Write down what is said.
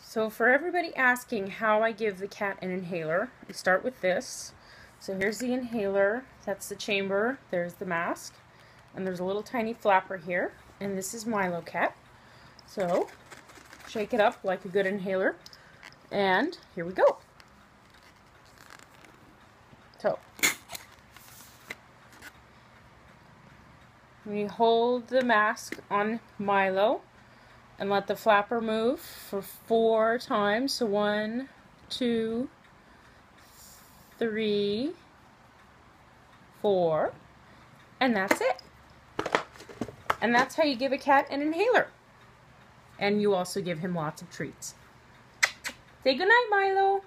So for everybody asking how I give the cat an inhaler, we start with this. So here's the inhaler, that's the chamber, there's the mask, and there's a little tiny flapper here, and this is Milo cat. So shake it up like a good inhaler, and here we go. So we hold the mask on Milo and let the flapper move for 4 times. So 1, 2, 3, 4, and that's it. And that's how you give a cat an inhaler. And you also give him lots of treats. Say goodnight, Milo.